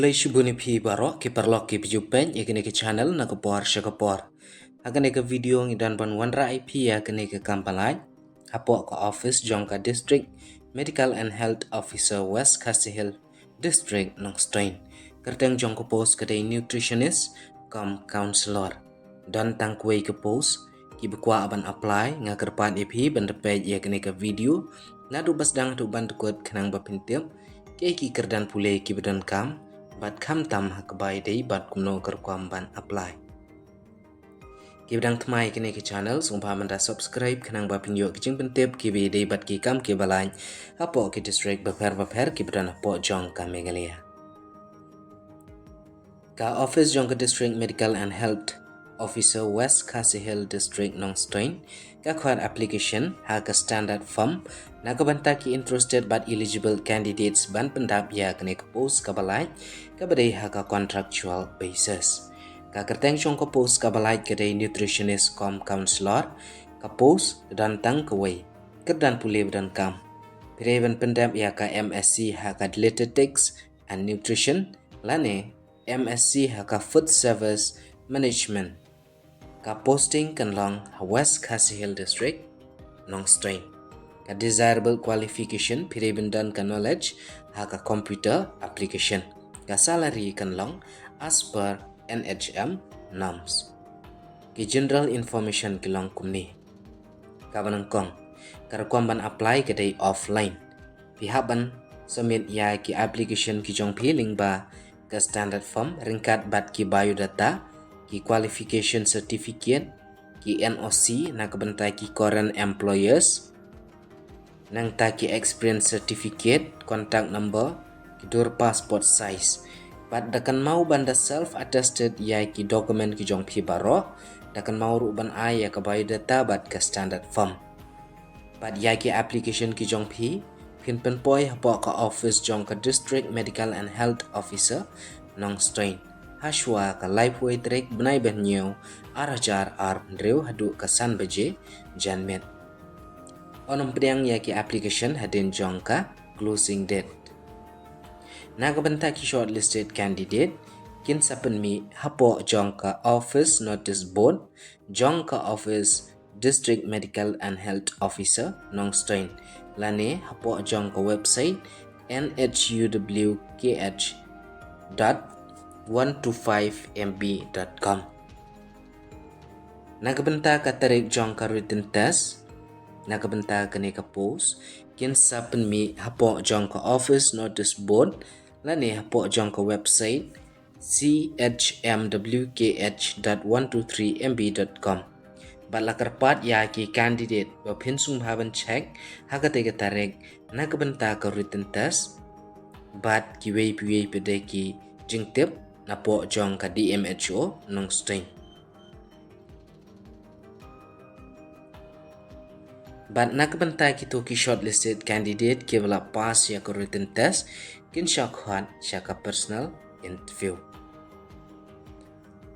Kublai shibuni phi baro ki perlok ki pijupen yakini ke channel na kapor syakapor. Hakane ke video ngidan ban wanra IP yakini ke kampalai. Hapo ke office jongka district medical and health officer West Khasi Hill district Nongstoin. Kerteng jongko post kedai nutritionist kom counselor. Dan tangkway ke post ki bekwa aban apply ngakerpan IP ban depej yakini ke video ngadu basdang tu ban tukut kenang bapintip ki kerdan pule ki bedan kam bat kham tam hakbai dei bat kumno kerkwam ban apply. Kibdang tmai kini ke channel sumpa manda subscribe kenang ba pinyo kijing pentip ki be dei bat ki kam ki balai hapo ki district baper ki bedan hapo jong ka Meghalaya. Ka office jong ka district medical and health officer West Khasi Hill district Nongstoin ka khwat application ha ka standard form na ka banta ki interested but eligible candidates ban pendap ya kene ka post ka balai ka badai ha ka contractual basis ka kerteng jong ka post ka balai ka dei nutritionist com counselor ka post dan tang ka wei kerdan pule dan kam pireban pendap ya ka MSc ha ka dietetics and nutrition lane MSc ha ka food service management ka posting kan long West Khasi Hill district Nongstoin ka desirable qualification pirebendan ka knowledge ha ka computer application ka salary kan long as per NHM norms ki general information ki long kumni ka banangkong karkwamban apply ka day offline pihaban submit ya ki application ki jong feeling ba ka standard form ringkat bat ki biodata ki Qualification Certificate, ki NOC na kebentai ki current employers, nang ta ki Experience Certificate, contact number, ki dur passport size. Pat dakan mau banda self-attested ya ki dokumen ki jong pi baro, dakan mau ruban ai ya ka biodata bat ka standard form. Pat ya ki application ki jong pi, pin penpoi hapo ka office jong ka District Medical and Health Officer, Nongstoin. Hashwa ka lifeway trek benai benyo arajar dreu hadu kasan beje janmet onom priang ya ki application hadin jongka closing date naga benta ki shortlisted candidate kin sapen mi hapo jongka office notice board jongka office district medical and health officer Nongstoin lane hapo jongka website nhuwk.125mb.com Nagabenta ka tarik jong ka written test nagabenta ka ni ka post kin sapen mi hapo jong ka office notice board lani hapo jong ka website chmwkh.123mb.com bala karpat ya ki candidate ba pinsung haban check hagate ka tarik nagabenta ka written test bat ki wei pede ki jingtip na po jong ka DMHO Nongstoin. Bat nakabantay kito ki shortlisted candidate ki wala pass ya ka written test kin siya kwan siya ka personal interview.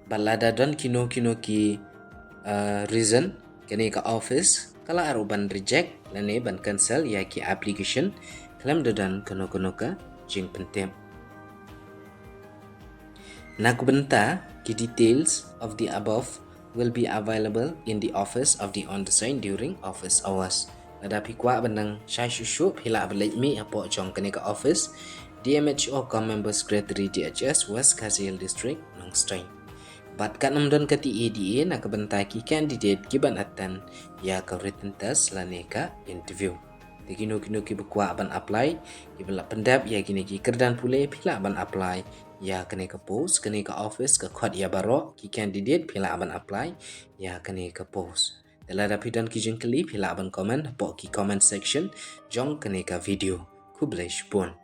Balada don kino ki reason kini ka office kala aruban reject lane ban cancel ya ki application kalam dadan kano ka jing pentem. Nakbenta ki details of the above will be available in the office of the undersigned during office hours. Nadapi kwa bandang syai syusyup hila balik mi apo jong kani ka office DMHO member secretary DHS West Khasi Hill district Nongstoin. Bat kat namdon kati ADA nakbenta ki candidate ki ban atan ya ka written test lane ka interview. Kino ki bekwa ban apply ki bela pendap ya gini ki kerdan pule pila ban apply ya kene ka post kene ka office ka khot ya baro ki candidate pila ban apply ya kene ka post dala dapidan ki jing clip pila ban comment po ki comment section jong kene ka video kublai pun